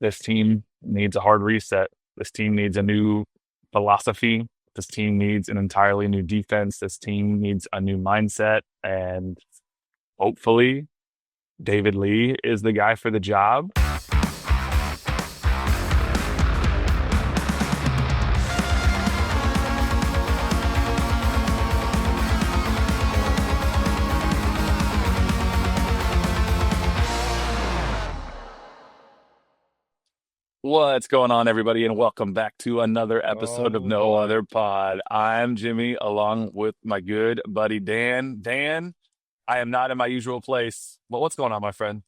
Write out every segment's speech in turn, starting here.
This team needs a hard reset. This team needs a new philosophy. This team needs an entirely new defense. This team needs a new mindset. And hopefully, David Lee is the guy for the job. What's going on, everybody, and welcome back to another episode of Oh No boy. Other Pod. I'm Jimmy, along with my good buddy Dan. Dan, I am not in my usual place. But what's going on, my friend?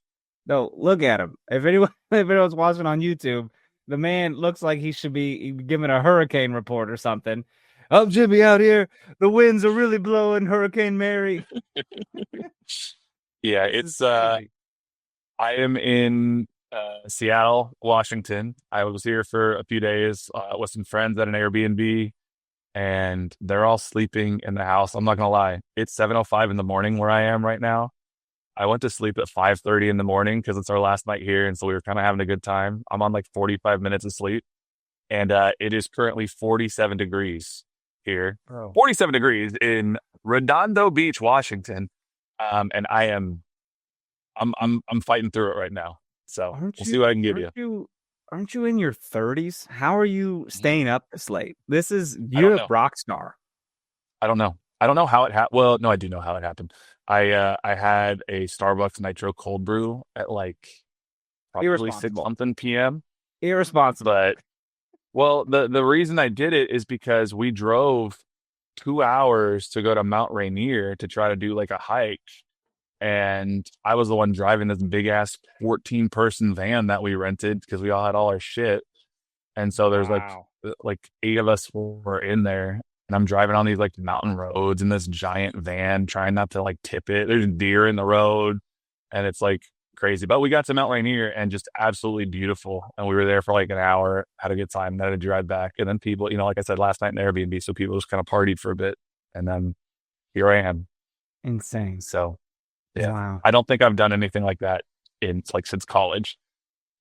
No, look at him. If anyone if anyone's watching on YouTube, the man looks like he should be giving a hurricane report or something. I'm Jimmy out here. The winds are really blowing, Hurricane Mary. Yeah, This is it's crazy. I am in Seattle, Washington. I was here for a few days with some friends at an Airbnb, and they're all sleeping in the house. I'm not gonna lie, it's 7:05 in the morning where I am right now. I went to sleep at 5:30 in the morning because it's our last night here, and so we were kind of having a good time. I'm on like 45 minutes of sleep, and it is currently 47 degrees here. Bro. 47 degrees in Redondo Beach, Washington. And I'm fighting through it right now. So Aren't we'll you see what I can give aren't you. you aren't you in your 30s? How are you Mhm. staying up this late? This is I don't you're a know. rock star. I don't know. I don't know how it happened. Well, no, I do know how it happened. I had a Starbucks Nitro cold brew at like probably six Irresponsible. something p.m. Irresponsible. But well, the reason I did it is because we drove 2 hours to go to Mount Rainier to try to do like a hike. And I was the one driving this big ass 14-person van that we rented because we all had all our shit. And so there's Wow. like eight of us were in there. And I'm driving on these like mountain roads in this giant van, trying not to like tip it. There's deer in the road, and it's like crazy. But we got to Mount Rainier and just absolutely beautiful. And we were there for like an hour, had a good time, then had to drive back. And then people, like I said last night in the Airbnb, so people just kind of partied for a bit. And then here I am. Insane. So yeah, Wow. I don't think I've done anything like that in like since college.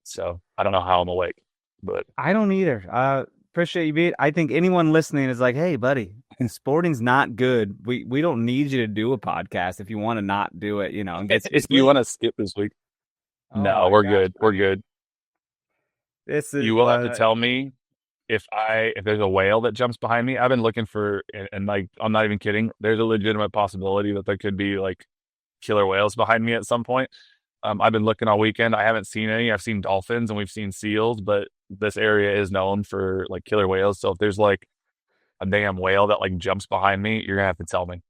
So I don't know how I'm awake, but I don't either. Appreciate you being. I think anyone listening is like, hey, buddy, sporting's not good. We don't need you to do a podcast if you want to not do it. if It's you really. want to skip this week, Oh no, my we're gosh, good. We're buddy, good. this is. You will have to tell me if there's a whale that jumps behind me. I've been looking for, and like I'm not even kidding. There's a legitimate possibility that there could be like killer whales behind me at some point. I've been looking all weekend. I haven't seen any. I've seen dolphins and we've seen seals, but this area is known for like killer whales. So if there's like a damn whale that like jumps behind me, you're gonna have to tell me. Are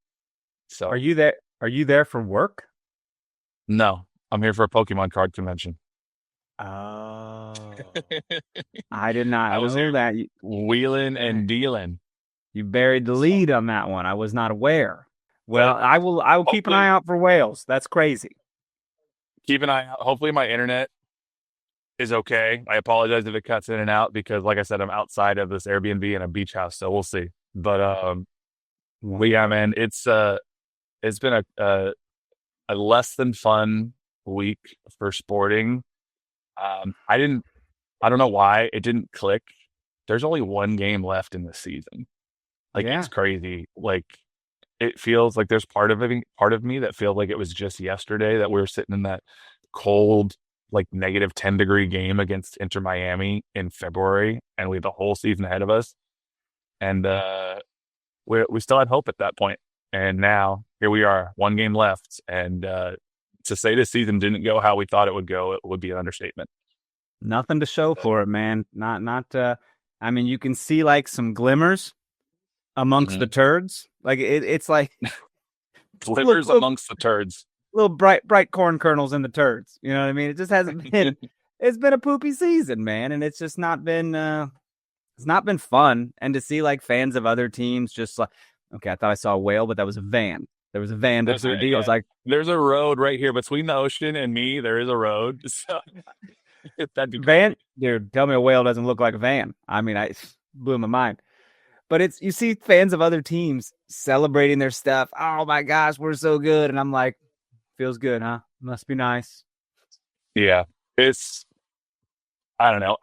So you there? Are you there for work? no, I'm here for a Pokemon card convention. Oh, I did not I was know here that. You, wheeling and dang, dealing. you buried the So, lead on that one. I was not aware. but Well, I will keep an eye hopefully out for whales. That's crazy. keep an eye out. Hopefully my internet is okay. I apologize if it cuts in and out because like I said, I'm outside of this Airbnb in a beach house, so we'll see. But yeah, Wow. man, it's been a less than fun week for sporting. I didn't I don't know why it didn't click. There's only one game left in the season. Like it's Yeah. crazy. Like it feels like there's part of me that feels like it was just yesterday that we were sitting in that cold, like -10-degree game against Inter Miami in February, and we have the whole season ahead of us. And we still had hope at that point. And now here we are, one game left. And to say this season didn't go how we thought it would go, it would be an understatement. Nothing to show But, for it, man. Not I mean, you can see like some glimmers amongst the mhm. turds. Like it's like Slivers look, amongst the turds. little bright corn kernels in the turds. You know what I mean? It just hasn't been it's been a poopy season, man, and it's not been fun. And to see like fans of other teams just like, okay, I thought I saw a whale, but that was a van. There was a van behind you. I was Yeah, like, there's a road right here between the ocean and me. There is a road, so that'd be van, crazy. dude, tell me a whale doesn't look like a van. I mean, I blew my mind. But it's you see fans of other teams celebrating their stuff. Oh my gosh, we're so good. And I'm like, feels good, huh? Must be nice. Yeah, it's I don't know.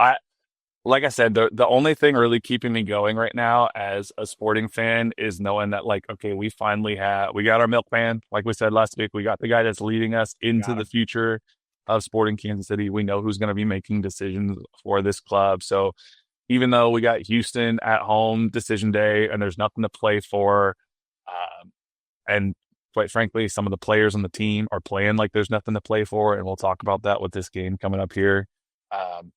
Like I said, the only thing really keeping me going right now as a sporting fan is knowing that, like, okay, we got our milkman. Like we said last week, we got the guy that's leading us into Got the him. future of sporting Kansas City. We know who's going to be making decisions for this club. So even though we got Houston at home decision day and there's nothing to play for, and quite frankly, some of the players on the team are playing like there's nothing to play for, and we'll talk about that with this game coming up here.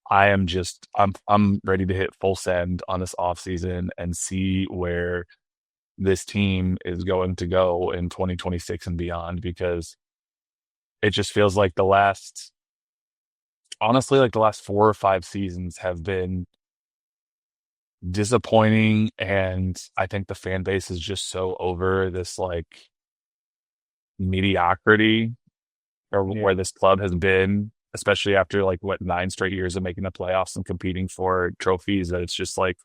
I'm ready to hit full send on this offseason and see where this team is going to go in 2026 and beyond, because it just feels like honestly, like the last 4 or 5 seasons have been disappointing, and I think the fan base is just so over this like mediocrity or Yeah. where this club has been, especially after like what 9 straight years of making the playoffs and competing for trophies, that it's just like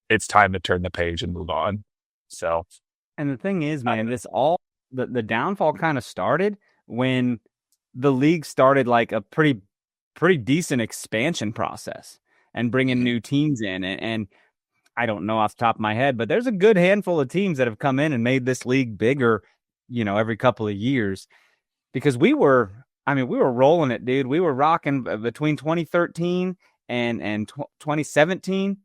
it's time to turn the page and move on. So And the thing is, I don't man, know. this all the downfall kind of started when the league started like a pretty decent expansion process and bringing Mhm. new teams in. And I don't know off the top of my head, but there's a good handful of teams that have come in and made this league bigger, every couple of years because we were rolling it, dude. We were rocking between 2013 and 2017.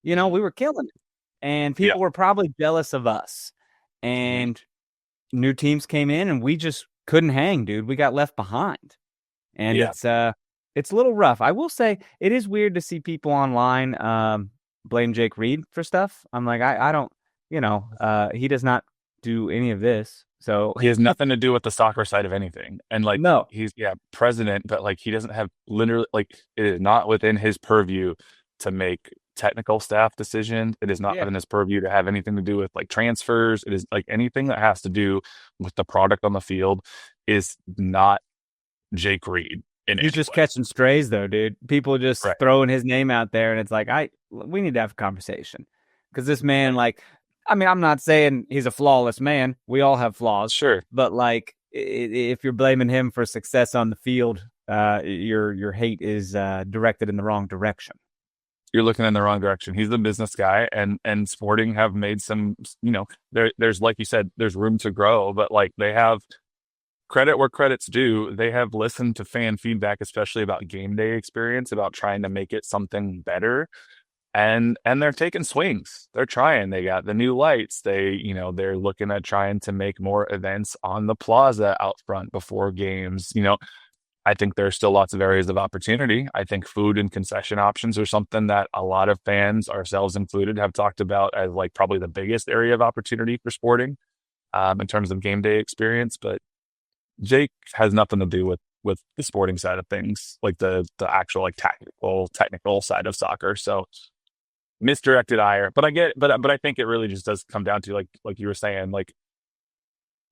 Mhm. We were killing it, and Yeah. people were probably jealous of us. Mhm. And new teams came in, and we just couldn't hang, dude. We got left behind, and Yeah. it's a little rough. I will say it is weird to see people online blame Jake Reed for stuff. I'm like, I don't, he does not do any of this. So He has nothing to do with the soccer side of anything. And like no, he's yeah, president, but like he doesn't have literally like it is not within his purview to make technical staff decisions. It is not yeah, within his purview to have anything to do with like transfers. It is like anything that has to do with the product on the field is not Jake Reed in he's any just way. catching strays though, dude. People just Right. throwing his name out there, and it's like we need to have a conversation because this man, Right. like, I mean, I'm not saying he's a flawless man. We all have flaws, Sure. but like, if you're blaming him for success on the field, your hate is directed in the wrong direction. You're looking in the wrong direction. He's the business guy, and Sporting have made some, there's like you said, there's room to grow, but like they have credit where credit's due. They have listened to fan feedback, especially about game day experience, about trying to make it something better. And they're taking swings. They're trying. They got the new lights. They're looking at trying to make more events on the plaza out front before games. I think there's still lots of areas of opportunity. I think food and concession options are something that a lot of fans, ourselves included, have talked about as like probably the biggest area of opportunity for Sporting, in terms of game day experience. But Jake has nothing to do with the sporting side of things, like the actual like technical side of soccer. So misdirected ire. But I get, but I think it really just does come down to like you were saying, like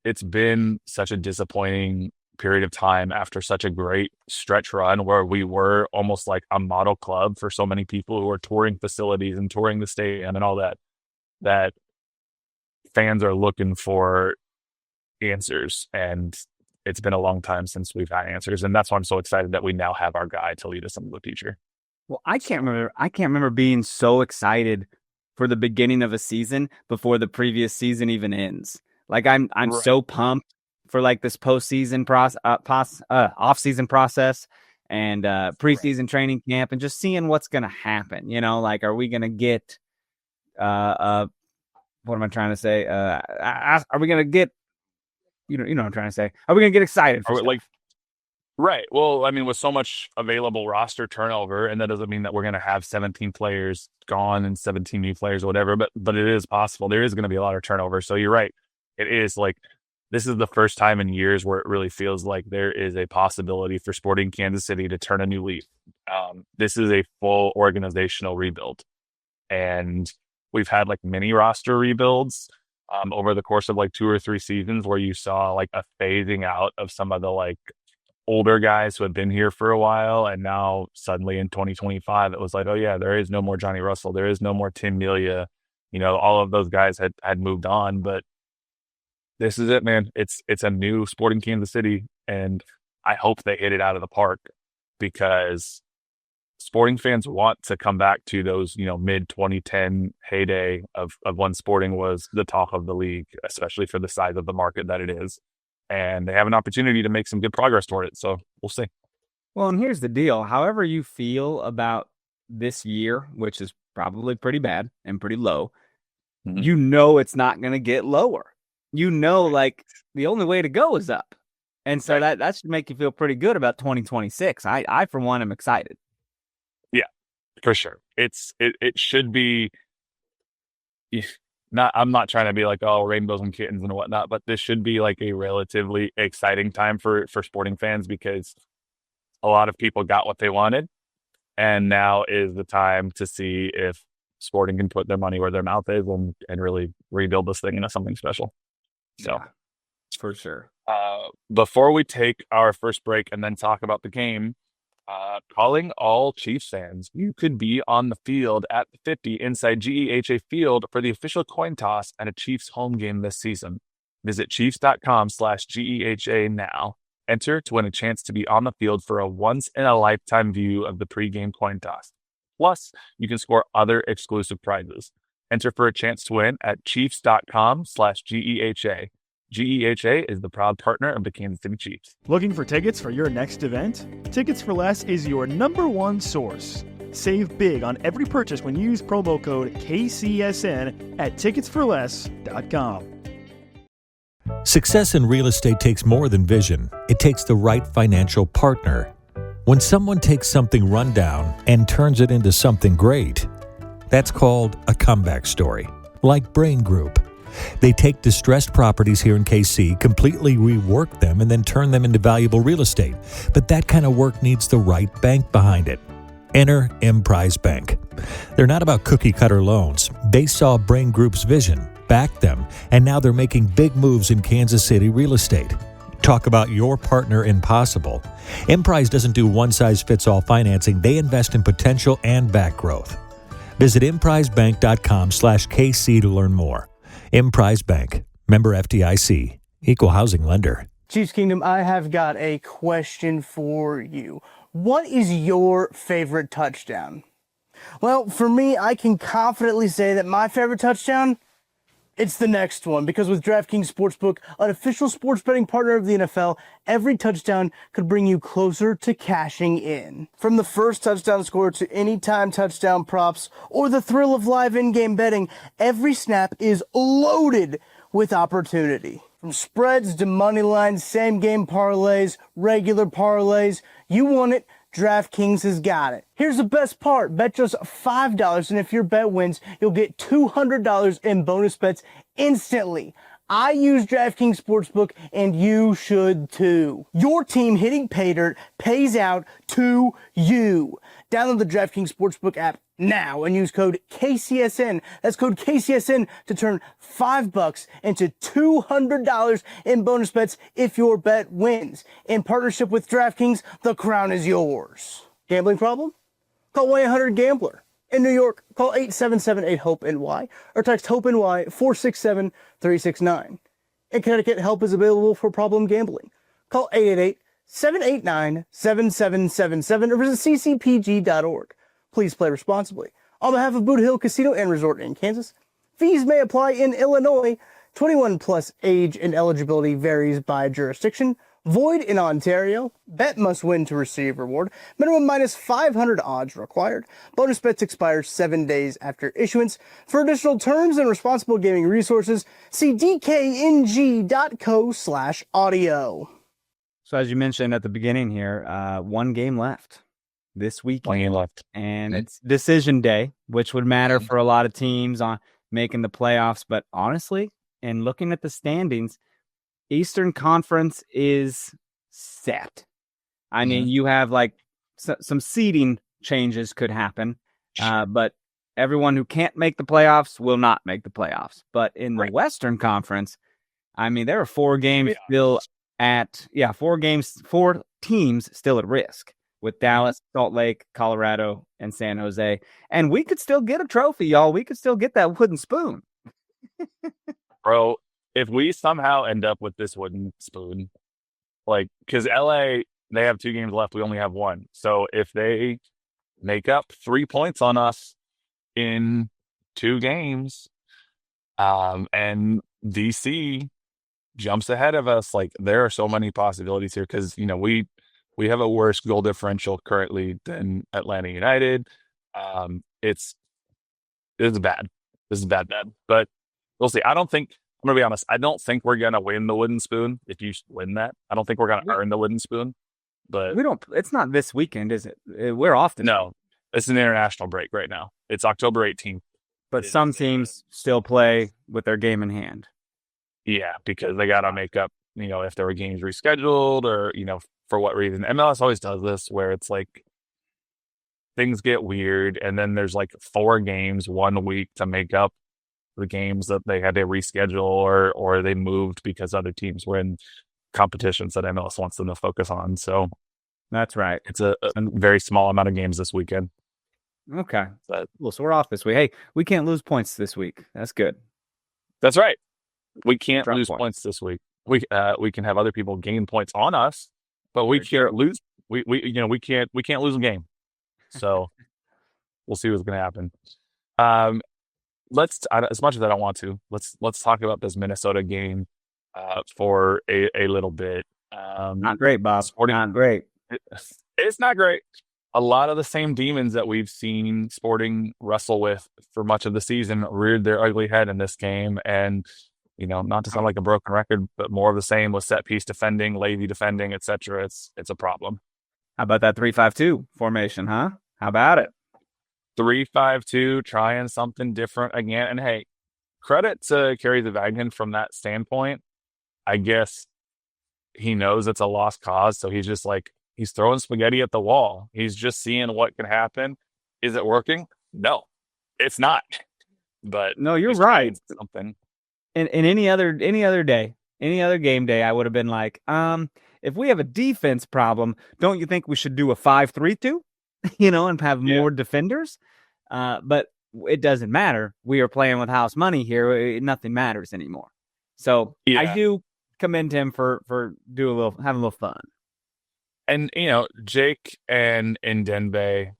it's been such a disappointing period of time after such a great stretch run where we were almost like a model club for so many people who are touring facilities and touring the stadium and all that, that fans are looking for answers. And it's been a long time since we've had answers. And that's why I'm so excited that we now have our guy to lead us into the future. Well, I can't So, remember. I can't remember being so excited for the beginning of a season before the previous season even ends. Like I'm right, so pumped for like this postseason off season process and right. preseason training camp and just seeing what's gonna happen. Like are we gonna get what am I trying to say? Are we gonna get what I'm trying to say? Are we gonna get excited for Or like, stuff? right. Well, I mean, with so much available roster turnover, and that doesn't mean that we're going to have 17 players gone and 17 new players or whatever, but it is possible. There is going to be a lot of turnover. So you're right. It is like this is the first time in years where it really feels like there is a possibility for Sporting Kansas City to turn a new leaf. This is a full organizational rebuild, and we've had like mini roster rebuilds over the course of like 2 or 3 seasons where you saw like a phasing out of some of the like older guys who had been here for a while, and now suddenly in 2025 it was like, oh yeah, there is no more Johnny Russell, there is no more Tim Melia, all of those guys had moved on. But this is it, man. It's a new Sporting Kansas City, and I hope they hit it out of the park, because sporting fans want to come back to those, mid 2010 heyday of when sporting was the talk of the league, especially for the size of the market that it is. And they have an opportunity to make some good progress toward it. So we'll see. Well, and here's the deal. However you feel about this year, which is probably pretty bad and pretty low, it's not going to get lower. Like the only way to go is up. And so that should make you feel pretty good about 2026. I for one, am excited. Yeah, for sure. It should be not, I'm not trying to be like, oh, rainbows and kittens and whatnot, but this should be like a relatively exciting time for sporting fans, because a lot of people got what they wanted. And now is the time to see if sporting can put their money where their mouth is and really rebuild this thing into something special. So, yeah, for sure. Before we take our first break and then talk about the game, calling all Chiefs fans, you could be on the field at the 50 inside GEHA Field for the official coin toss at a Chiefs home game this season. Visit chiefs.com/GEHA now. Enter to win a chance to be on the field for a once-in-a-lifetime view of the pregame coin toss. Plus, you can score other exclusive prizes. Enter for a chance to win at chiefs.com/GEHA. GEHA is the proud partner of the Kansas City Chiefs. Looking for tickets for your next event? Tickets for Less is your #1 source. Save big on every purchase when you use promo code KCSN at ticketsforless.com. Success in real estate takes more than vision. It takes the right financial partner. When someone takes something rundown and turns it into something great, that's called a comeback story, like Brain Group. They take distressed properties here in KC, completely rework them, and then turn them into valuable real estate. But that kind of work needs the right bank behind it. Enter Emprise Bank. They're not about cookie-cutter loans. They saw Brain Group's vision, backed them, and now they're making big moves in Kansas City real estate. Talk about your partner in possible. Emprise doesn't do one-size-fits-all financing. They invest in potential and back growth. Visit emprisebank.com/KC to learn more. Emprise Bank, member FDIC, equal housing lender. Chiefs Kingdom, I have got a question for you. What is your favorite touchdown? Well, for me, I can confidently say that my favorite touchdown, it's the next one, because with DraftKings Sportsbook, an official sports betting partner of the NFL, every touchdown could bring you closer to cashing in. From the first touchdown score to anytime touchdown props or the thrill of live in-game betting, every snap is loaded with opportunity. From spreads to money lines, same-game parlays, regular parlays, you want it, DraftKings has got it. Here's the best part. Bet just $5, and if your bet wins, you'll get $200 in bonus bets instantly. I use DraftKings Sportsbook, and you should too. Your team hitting pay dirt pays out to you. Download the DraftKings Sportsbook app now and use code KCSN. That's code KCSN to turn $5 into $200 in bonus bets if your bet wins. In partnership with DraftKings, the crown is yours. Gambling problem? Call 1-800-GAMBLER. In New York, call 877-8-HOPE-NY or text HOPE-NY 467-369. In Connecticut, help is available for problem gambling. Call 888-789-7777 or visit ccpg.org. Please play responsibly. On behalf of Boot Hill Casino and Resort in Kansas, fees may apply in Illinois. 21 plus age and eligibility varies by jurisdiction. Void in Ontario. Bet must win to receive reward. Minimum minus 500 odds required. Bonus bets expire 7 days after issuance. For additional terms and responsible gaming resources, see dkng.co/audio. So as you mentioned at the beginning here, one game left this week. One game left. And it's decision day, which would matter for a lot of teams on making the playoffs. But honestly, and looking at the standings, Eastern Conference is set. I mean, you have like some seeding changes could happen, but everyone who can't make the playoffs will not make the playoffs. But in the Western Conference, I mean, there are 4 games still at, 4 teams still at risk with Dallas, Salt Lake, Colorado, and San Jose. And we could still get a trophy, y'all. We could still get that wooden spoon. Bro, if we somehow end up with this wooden spoon, like, because LA, they have 2 games left, we only have 1. So if they make up 3 points on us in 2 games. And DC jumps ahead of us. Like, there are so many possibilities here because, we have a worse goal differential currently than Atlanta United. It's bad. This is bad. But we'll see. I'm going to be honest. I don't think we're going to win the wooden spoon if you win that. I don't think we're going to earn the wooden spoon. But it's not this weekend, is it? We're off this No, it's an international break right now. It's October 18th. But some teams still play with their game in hand. Yeah, because they got to make up, if there were games rescheduled or, for what reason. MLS always does this where it's like things get weird and then there's like 4 games 1 week to make up the games that they had to reschedule or they moved because other teams were in competitions that MLS wants them to focus on. So that's right. It's a very small amount of games this weekend. Okay. So we're off this week. Hey, we can't lose points this week. That's good. That's right. We can't lose points this week. We can have other people gain points on us, but we can't lose. We can't lose a game. So we'll see what's going to happen. As much as I don't want to, let's talk about this Minnesota game for a little bit. Not great, Bob. Not great. It's not great. A lot of the same demons that we've seen Sporting wrestle with for much of the season reared their ugly head in this game. And, not to sound like a broken record, but more of the same with set piece defending, lazy defending, etc. It's a problem. How about that 3-5-2 formation, huh? How about it? 3-5-2, trying something different again. And hey, credit to Kerry Zavagnin from that standpoint. I guess he knows it's a lost cause, so he's just like, he's throwing spaghetti at the wall. He's just seeing what can happen. Is it working? No, it's not. But no, you're right. Something. In any other day, any other game day, I would have been like, if we have a defense problem, don't you think we should do a 5-3-2? And have more defenders? But it doesn't matter. We are playing with house money here. Nothing matters anymore. So I do commend him for having a little fun. And, Jake and Ndenbe,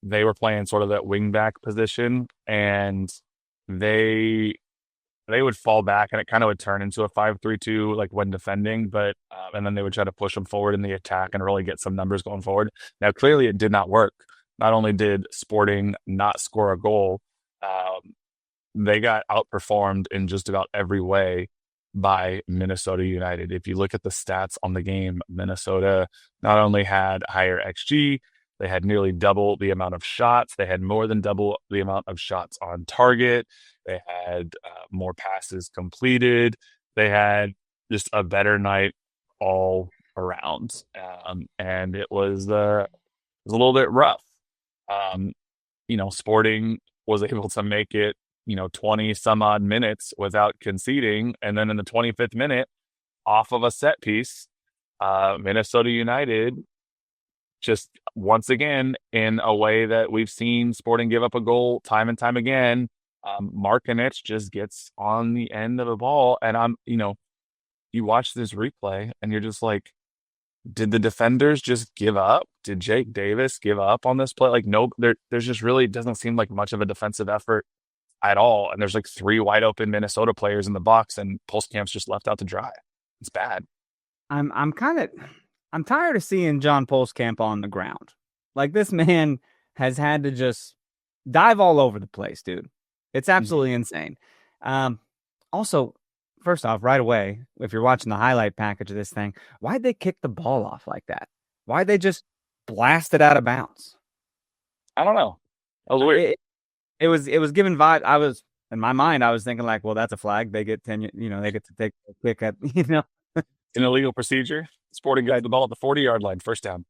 they were playing sort of that wingback position, and they would fall back, and it kind of would turn into a 5-3-2, like when defending, but and then they would try to push them forward in the attack and really get some numbers going forward. Now, clearly it did not work. Not only did Sporting not score a goal, they got outperformed in just about every way by Minnesota United. If you look at the stats on the game, Minnesota not only had higher XG, they had nearly double the amount of shots. They had more than double the amount of shots on target. They had more passes completed. They had just a better night all around. And it was a little bit rough. Sporting was able to make it 20 some odd minutes without conceding. And then in the 25th minute, off of a set piece, Minnesota United just once again, in a way that we've seen Sporting give up a goal time and time again, Markinich just gets on the end of the ball. And you watch this replay and you're just like, did the defenders just give up? Did Jake Davis give up on this play? Like, no, there's just really doesn't seem like much of a defensive effort at all. And there's like 3 wide open Minnesota players in the box, and Pulscamp's just left out to dry. It's bad. I'm tired of seeing John Pulskamp on the ground. Like, this man has had to just dive all over the place, dude. It's absolutely insane. Also, first off, right away, if you're watching the highlight package of this thing, why'd they kick the ball off like that? Why'd they just blast it out of bounds? I don't know. That was weird. It was given vibe. In my mind, I was thinking like, well, that's a flag. They get 10, they get to take a kick at, An illegal procedure. Sporting got the ball at the 40-yard line, first down.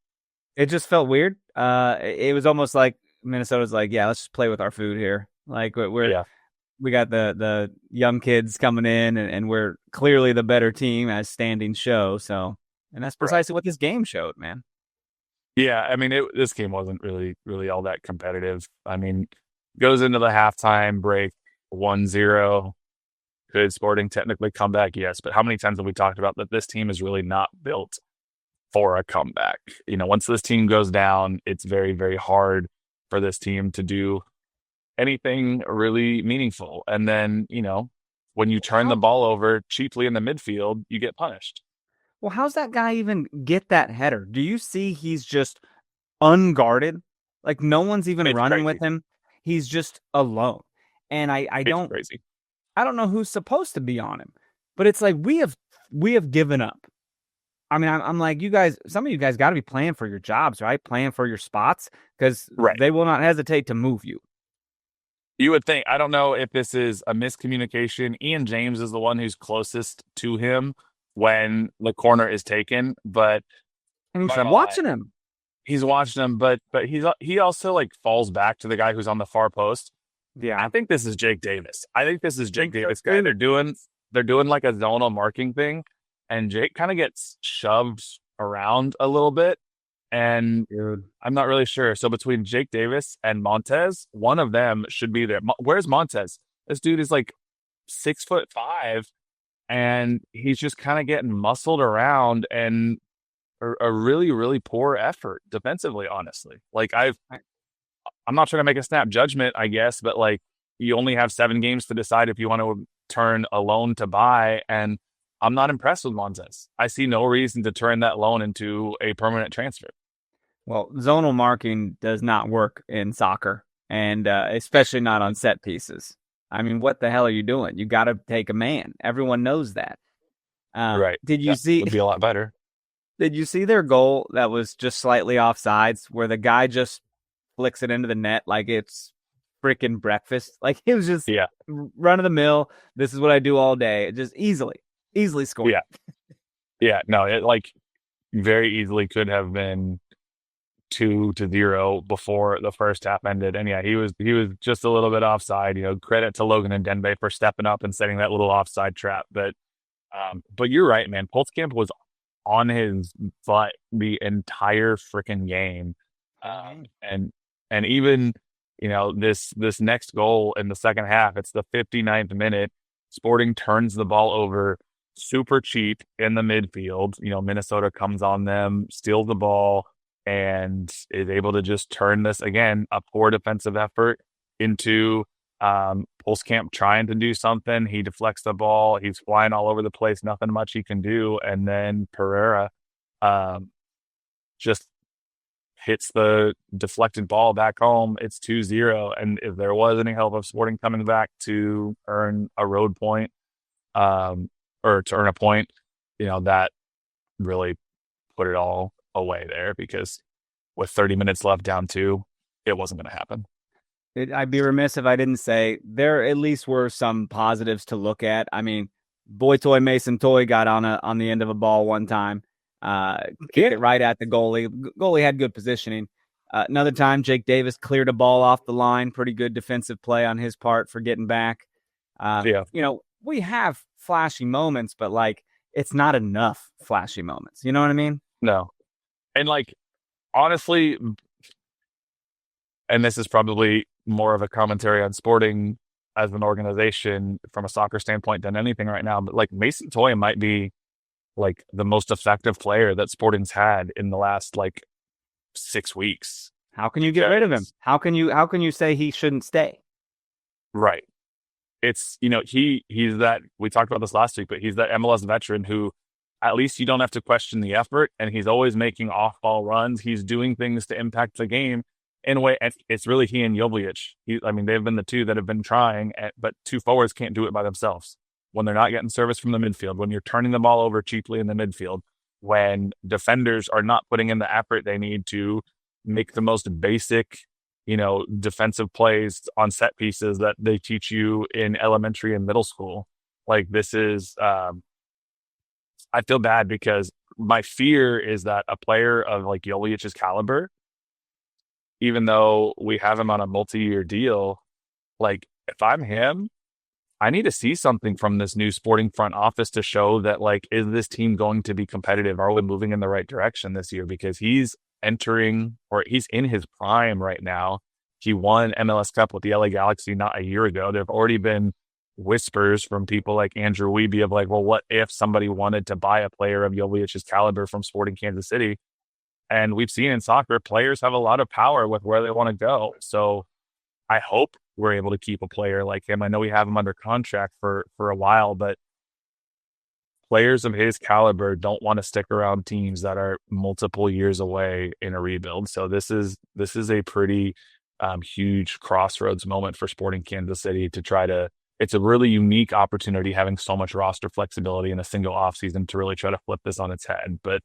It just felt weird. It was almost like Minnesota's like, yeah, let's just play with our food here. Like we got the young kids coming in, and we're clearly the better team as standing show. So, and that's precisely what this game showed, man. Yeah, I mean, this game wasn't really all that competitive. I mean, goes into the halftime break 1-0. Could Sporting technically come back? Yes, but how many times have we talked about that this team is really not built for a comeback? Once this team goes down, it's very, very hard for this team to do anything really meaningful. And then, when you turn the ball over cheaply in the midfield, you get punished. Well, how's that guy even get that header? Do you see he's just unguarded? Like no one's even running with him. He's just alone. And I don't know who's supposed to be on him. But it's like we have given up. I mean, I'm like, you guys, some of you guys got to be playing for your jobs, right? Playing for your spots, because they will not hesitate to move you. You would think. I don't know if this is a miscommunication. Ian James is the one who's closest to him when the corner is taken, but and he's watching him. He's watching him, but he also like falls back to the guy who's on the far post. Yeah, I think this is Jake Davis. Guy. They're doing like a zonal marking thing, and Jake kind of gets shoved around a little bit. And I'm not really sure. So between Jake Davis and Montez, one of them should be there. Where's Montez? This dude is like 6'5", and he's just kind of getting muscled around, and a really, really poor effort defensively, honestly. Like I'm not trying to make a snap judgment, I guess, but like you only have 7 games to decide if you want to turn a loan to buy, and I'm not impressed with Montez. I see no reason to turn that loan into a permanent transfer. Well, zonal marking does not work in soccer, and especially not on set pieces. I mean, what the hell are you doing? You got to take a man. Everyone knows that. Right. Did you see? Would be a lot better. Did you see their goal that was just slightly offsides, where the guy just flicks it into the net like it's freaking breakfast? Like it was just run of the mill. This is what I do all day. Just easily scored. Yeah. No, it like very easily could have been 2-0 before the first half ended. And he was just a little bit offside. Credit to Logan and Denbei for stepping up and setting that little offside trap. But you're right, man. Pulskamp was on his butt the entire freaking game. And even, this next goal in the second half, it's the 59th minute. Sporting turns the ball over super cheap in the midfield. Minnesota comes on them, steals the ball, and is able to just turn this, again, a poor defensive effort into Pulskamp trying to do something. He deflects the ball. He's flying all over the place. Nothing much he can do. And then Pereira just hits the deflected ball back home. It's 2-0. And if there was any help of Sporting coming back to earn a road point or to earn a point, that really put it all away there, because with 30 minutes left down 2, it wasn't going to happen. I'd be remiss if I didn't say there at least were some positives to look at. I mean, Mason Toy got on the end of a ball one time, kicked it right at the goalie. Goalie had good positioning. Another time, Jake Davis cleared a ball off the line. Pretty good defensive play on his part for getting back. We have flashy moments, but like it's not enough flashy moments. You know what I mean? No. And like, honestly, and this is probably more of a commentary on Sporting as an organization from a soccer standpoint than anything right now, but like Mason Toye might be like the most effective player that Sporting's had in the last like 6 weeks. How can you get rid of him? How can you say he shouldn't stay? Right. It's, he's that, we talked about this last week, but he's that MLS veteran who at least you don't have to question the effort, and he's always making off-ball runs. He's doing things to impact the game in a way. It's really he and Jovic. They've been the two that have been trying, but 2 forwards can't do it by themselves. When they're not getting service from the midfield, when you're turning the ball over cheaply in the midfield, when defenders are not putting in the effort they need to make the most basic, defensive plays on set pieces that they teach you in elementary and middle school. Like this is, I feel bad because my fear is that a player of like Jovic's caliber, even though we have him on a multi-year deal, like if I'm him, I need to see something from this new Sporting front office to show that like, is this team going to be competitive? Are we moving in the right direction this year? Because he's in his prime right now. He won MLS Cup with the LA Galaxy not a year ago. There have already been whispers from people like Andrew Wiebe of like, well, what if somebody wanted to buy a player of Jovic's caliber from Sporting Kansas City? And we've seen in soccer, players have a lot of power with where they want to go. So I hope we're able to keep a player like him. I know we have him under contract for a while, but players of his caliber don't want to stick around teams that are multiple years away in a rebuild. So this is a pretty huge crossroads moment for Sporting Kansas City to try to. It's a really unique opportunity having so much roster flexibility in a single offseason to really try to flip this on its head. But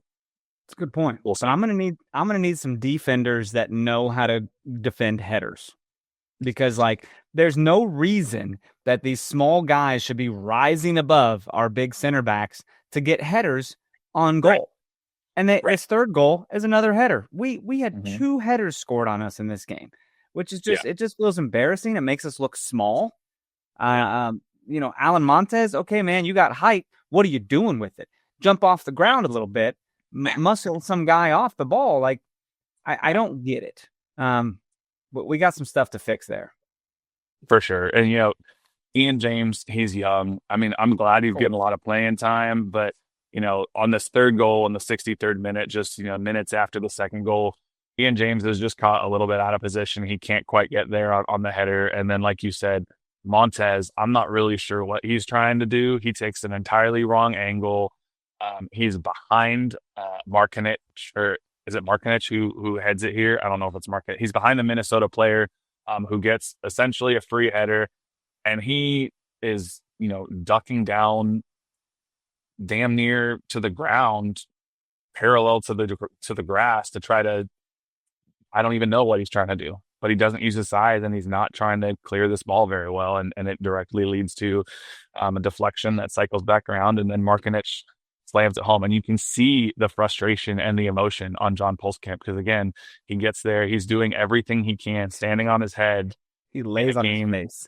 that's a good point. We'll so I'm gonna need some defenders that know how to defend headers. Because there's no reason that these small guys should be rising above our big center backs to get headers on goal. Right. And his third goal is another header. We had 2 headers scored on us in this game, which is just it just feels embarrassing. It makes us look small. Alan Montez, okay, man, you got height. What are you doing with it? Jump off the ground a little bit, muscle some guy off the ball. I don't get it. But we got some stuff to fix there. For sure. And, Ian James, he's young. I mean, I'm glad he's getting a lot of playing time. But, on this third goal in the 63rd minute, just, minutes after the second goal, Ian James is just caught a little bit out of position. He can't quite get there on the header. And then, like you said, Montez, I'm not really sure what he's trying to do. He takes an entirely wrong angle. He's behind Markinich, or is it Markinich who heads it here? I don't know if it's Markinich. He's behind the Minnesota player who gets essentially a free header, and he is, ducking down damn near to the ground, parallel to the grass to try to. I don't even know what he's trying to do, but he doesn't use his size, and he's not trying to clear this ball very well, and it directly leads to a deflection that cycles back around, and then Markinich slams it home. And you can see the frustration and the emotion on John Pulskamp because, again, he gets there. He's doing everything he can, standing on his head. He lays on his face.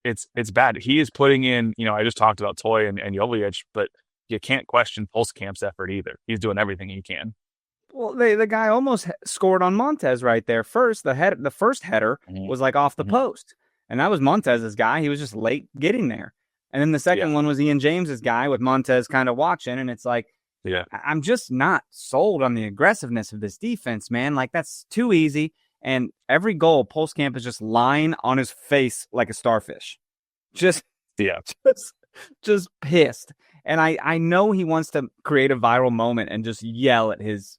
It's bad. He is putting in, I just talked about Toy and Jovic, but you can't question Pulskamp's effort either. He's doing everything he can. Well, the guy almost scored on Montez right there. First, the first header was off the post, and that was Montez's guy. He was just late getting there. And then the second one was Ian James's guy with Montez kind of watching. And it's I'm just not sold on the aggressiveness of this defense, man. That's too easy. And every goal, Pulskamp is just lying on his face like a starfish. Just pissed. And I know he wants to create a viral moment and just yell at his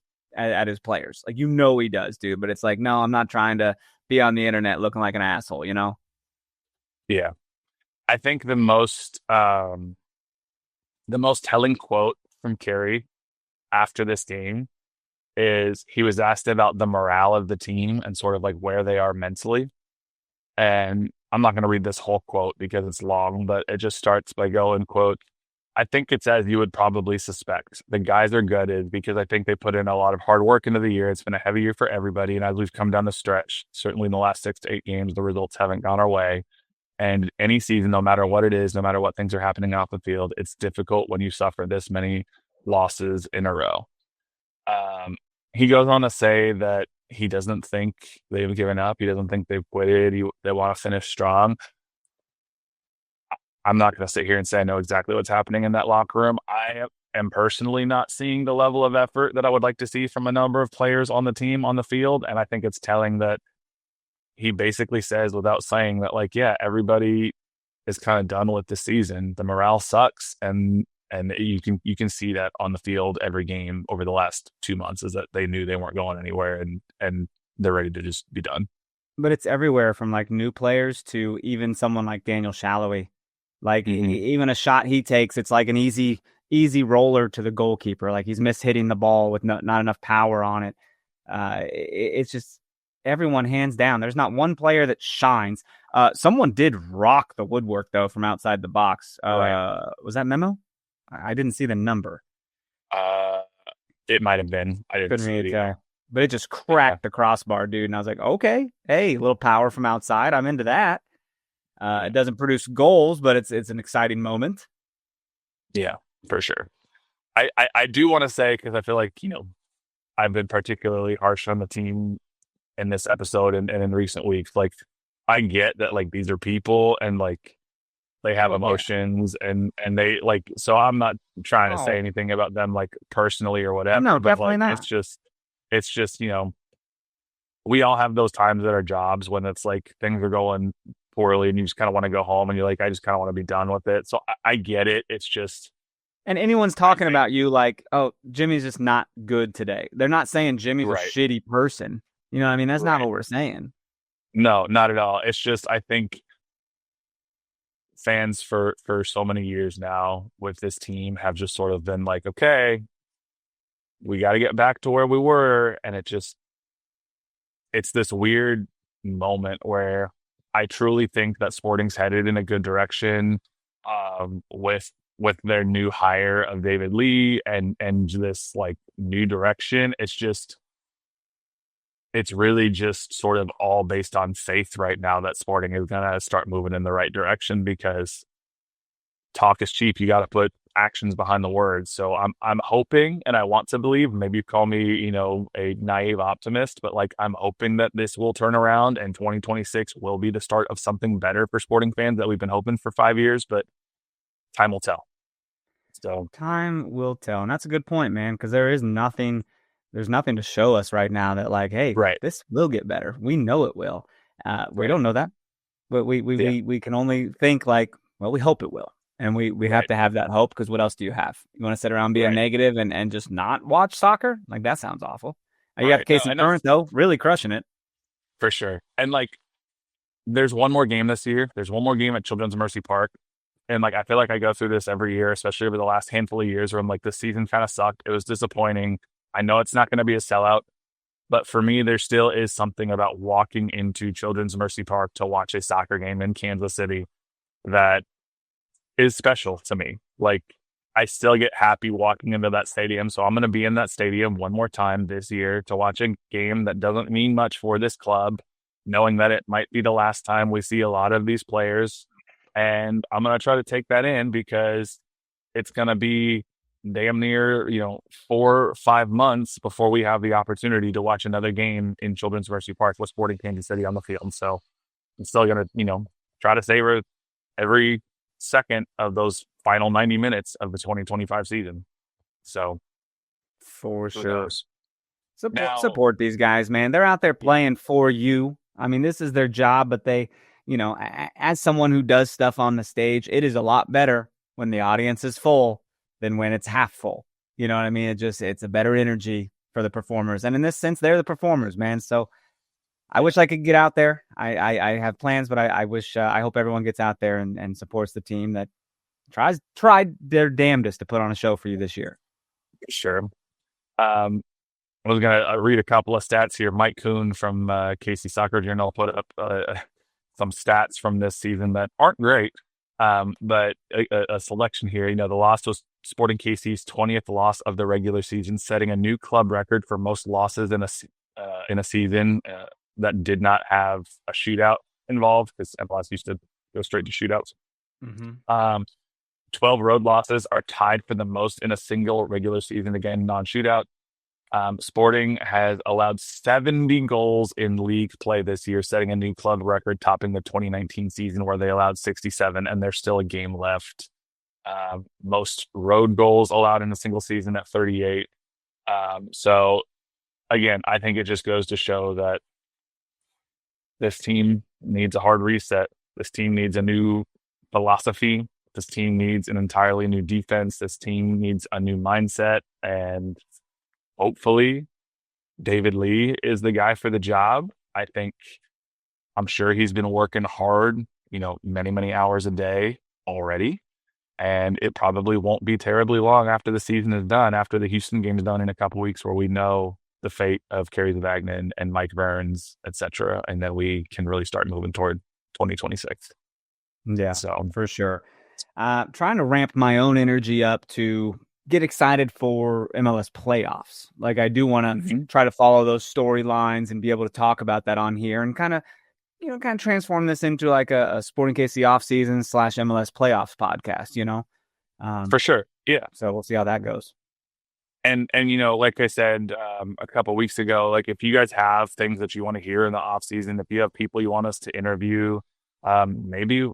players. He does, dude. But it's no, I'm not trying to be on the internet looking like an asshole, Yeah. I think the most telling quote from Kerry after this game is he was asked about the morale of the team and sort of where they are mentally. And I'm not going to read this whole quote because it's long, but it just starts by going, quote, I think it's as you would probably suspect. The guys are gutted because I think they put in a lot of hard work into the year. It's been a heavy year for everybody. And as we've come down the stretch, certainly in the last 6 to 8 games, the results haven't gone our way. And any season, no matter what it is, no matter what things are happening off the field, it's difficult when you suffer this many losses in a row. He goes on to say that he doesn't think they've given up. He doesn't think they've quitted. They want to finish strong. I'm not going to sit here and say I know exactly what's happening in that locker room. I am personally not seeing the level of effort that I would like to see from a number of players on the team on the field. And I think it's telling that he basically says without saying that, everybody is kind of done with the season. The morale sucks. And you can see that on the field every game over the last 2 months is that they knew they weren't going anywhere and they're ready to just be done. But it's everywhere from new players to even someone like Daniel Shallowy. Even a shot he takes, it's an easy roller to the goalkeeper. He's mishitting the ball with not enough power on it. It's just everyone hands down. There's not one player that shines. Someone did rock the woodwork though from outside the box. Right. Was that Memo? I didn't see the number. It might have been. I didn't see it. But it just cracked the crossbar, dude. And I was okay, hey, a little power from outside. I'm into that. It doesn't produce goals, but it's an exciting moment. Yeah, for sure. I do want to say, because I feel I've been particularly harsh on the team in this episode and in recent weeks. I get that these are people and they have emotions and they so I'm not trying to say anything about them personally or whatever. No, but definitely not. It's just it's just, we all have those times at our jobs when it's like things are going poorly and you just kind of want to go home and you're like, I just kind of want to be done with it. So I get it. It's just. And anyone's talking about you like, oh, Jimmy's just not good today. They're not saying Jimmy's a shitty person. You know what I mean? That's not what we're saying. No, not at all. It's just, I think fans for so many years now with this team have just sort of been like, okay, we got to get back to where we were. And it's this weird moment where I truly think that Sporting's headed in a good direction with their new hire of David Lee and this like new direction. It's really just sort of all based on faith right now that Sporting is going to start moving in the right direction, because talk is cheap. You got to put actions behind the words. So I'm hoping, and I want to believe, maybe call me, a naive optimist, but like I'm hoping that this will turn around and 2026 will be the start of something better for Sporting fans that we've been hoping for 5 years, but time will tell. So time will tell. And that's a good point, man, because there's nothing to show us right now that like, hey, this will get better. We know it will. We don't know that, but we can only think like, well, we hope it will. And we have to have that hope, because what else do you have? You want to sit around being negative and just not watch soccer? Like, that sounds awful. You got Casey Current, though, really crushing it. For sure. And like, there's one more game this year. There's one more game at Children's Mercy Park. And like, I feel like I go through this every year, especially over the last handful of years, where I'm like, this season kind of sucked. It was disappointing. I know it's not going to be a sellout, but for me, there still is something about walking into Children's Mercy Park to watch a soccer game in Kansas City that is special to me. Like, I still get happy walking into that stadium. So I'm going to be in that stadium one more time this year to watch a game that doesn't mean much for this club, knowing that it might be the last time we see a lot of these players. And I'm going to try to take that in, because it's going to be damn near, 4 or 5 months before we have the opportunity to watch another game in Children's Mercy Park with Sporting Kansas City on the field. So I'm still going to, try to savor every second of those final 90 minutes of the 2025 season. So for sure. Support these guys, man. They're out there playing for you. I mean, this is their job, but they, as someone who does stuff on the stage, it is a lot better when the audience is full than when it's half full. You know what I mean? It's a better energy for the performers. And in this sense, they're the performers, man. So I wish I could get out there. I have plans, but I hope everyone gets out there and supports the team that tried their damnedest to put on a show for you this year. Sure. I was going to read a couple of stats here. Mike Kuhn from KC Soccer Journal put up some stats from this season that aren't great, but a selection here. The loss was Sporting KC's 20th loss of the regular season, setting a new club record for most losses in a season that did not have a shootout involved, because MLS used to go straight to shootouts. Mm-hmm. 12 road losses are tied for the most in a single regular season, again, non-shootout. Sporting has allowed 70 goals in league play this year, setting a new club record, topping the 2019 season where they allowed 67, and there's still a game left. Most road goals allowed in a single season at 38. So, again, I think it just goes to show that this team needs a hard reset. This team needs a new philosophy. This team needs an entirely new defense. This team needs a new mindset, and hopefully David Lee is the guy for the job. I'm sure he's been working hard, many, many hours a day already. And it probably won't be terribly long after the season is done, after the Houston game is done in a couple weeks, where we know the fate of Kerry Zavagnin and Mike Burns, etc. And then we can really start moving toward 2026. Yeah, so for sure. Trying to ramp my own energy up to get excited for MLS playoffs. Like, I do want to try to follow those storylines and be able to talk about that on here, and kind of transform this into like a Sporting KC offseason / MLS playoffs podcast, For sure. Yeah. So we'll see how that goes. And like I said a couple of weeks ago, like, if you guys have things that you want to hear in the off season, if you have people you want us to interview, maybe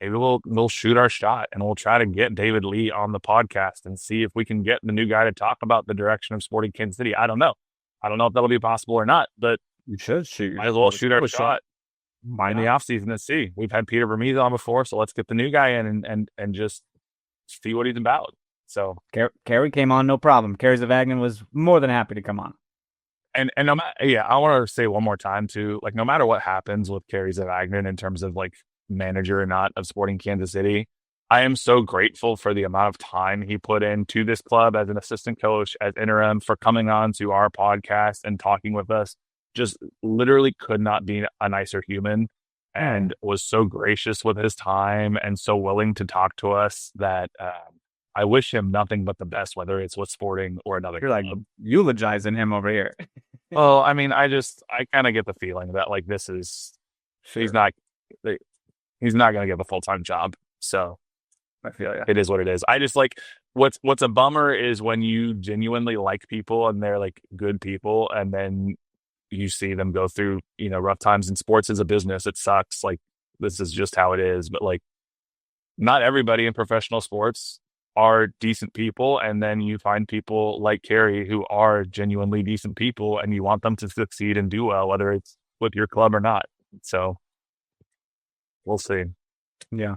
we'll shoot our shot and we'll try to get David Lee on the podcast and see if we can get the new guy to talk about the direction of Sporting Kansas City. I don't know. I don't know if that'll be possible or not, but You should shoot. might as well shoot our shot in the offseason and see. We've had Peter Vermees on before, so let's get the new guy in and just see what he's about. So Kerry came on, no problem. Kerry Zavagnin was more than happy to come on. And no matter, I want to say one more time too, like no matter what happens with Kerry Zavagnin in terms of like manager or not of Sporting Kansas City, I am so grateful for the amount of time he put into this club as an assistant coach, as interim, for coming on to our podcast and talking with us. Just literally could not be a nicer human, and was so gracious with his time and so willing to talk to us that I wish him nothing but the best, whether it's with Sporting or another You're club. like eulogizing him over here. Well, I mean, I kind of get the feeling that like he's not going to get the full-time job. So I feel you. it is what it is. I just like what's a bummer is when you genuinely like people and they're like good people, and then you see them go through, rough times. In sports is a business. It sucks. Like this is just how it is. But like not everybody in professional sports are decent people, and then you find people like Kerry who are genuinely decent people, and you want them to succeed and do well, whether it's with your club or not. So we'll see. Yeah.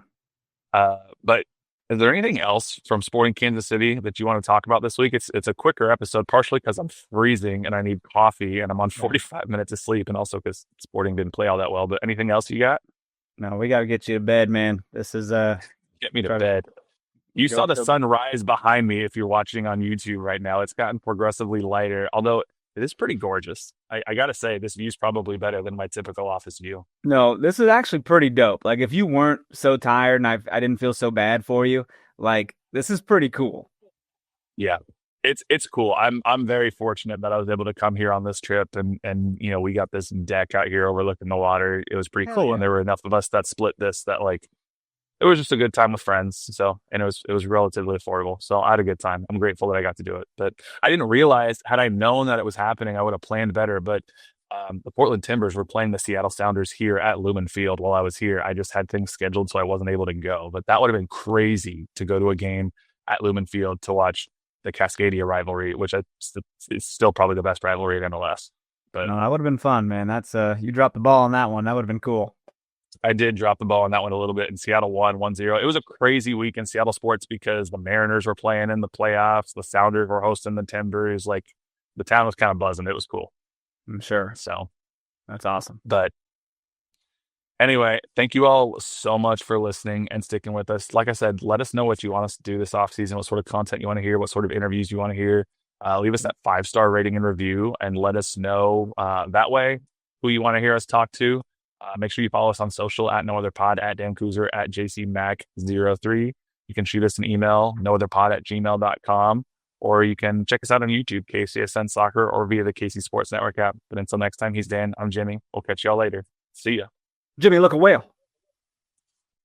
But is there anything else from Sporting Kansas City that you want to talk about this week? It's a quicker episode, partially because I'm freezing and I need coffee and I'm on 45 minutes of sleep, and also because Sporting didn't play all that well. But anything else you got? No, we got to get you to bed, man. This is Get me to bed. You saw the sun rise behind me if you're watching on YouTube right now. It's gotten progressively lighter, although it is pretty gorgeous. I got to say, this view's probably better than my typical office view. No, this is actually pretty dope. Like, if you weren't so tired and I didn't feel so bad for you, like, this is pretty cool. Yeah, it's cool. I'm very fortunate that I was able to come here on this trip, and we got this deck out here overlooking the water. It was pretty cool, yeah. and there were enough of us that split this that like it was just a good time with friends. So, and it was relatively affordable. So I had a good time. I'm grateful that I got to do it. But I didn't realize, had I known that it was happening, I would have planned better. But the Portland Timbers were playing the Seattle Sounders here at Lumen Field while I was here. I just had things scheduled, so I wasn't able to go. But that would have been crazy to go to a game at Lumen Field to watch the Cascadia rivalry, which is still probably the best rivalry in MLS. But no, that would have been fun, man. That's you dropped the ball on that one. That would have been cool. I did drop the ball on that one a little bit, and Seattle won 1-0. It was a crazy week in Seattle sports because the Mariners were playing in the playoffs. The Sounders were hosting the Timbers. Like, the town was kind of buzzing. It was cool. I'm sure. So that's awesome. But anyway, thank you all so much for listening and sticking with us. Like I said, let us know what you want us to do this offseason, what sort of content you want to hear, what sort of interviews you want to hear. Leave us that 5-star rating and review, and let us know that way who you want to hear us talk to. Make sure you follow us on social at NoOtherPod, at Dan Kooser, at JCMac03. You can shoot us an email, nootherpod@gmail.com, or you can check us out on YouTube, KCSN Soccer, or via the KC Sports Network app. But until next time, he's Dan, I'm Jimmy. We'll catch y'all later. See ya. Jimmy, look a whale.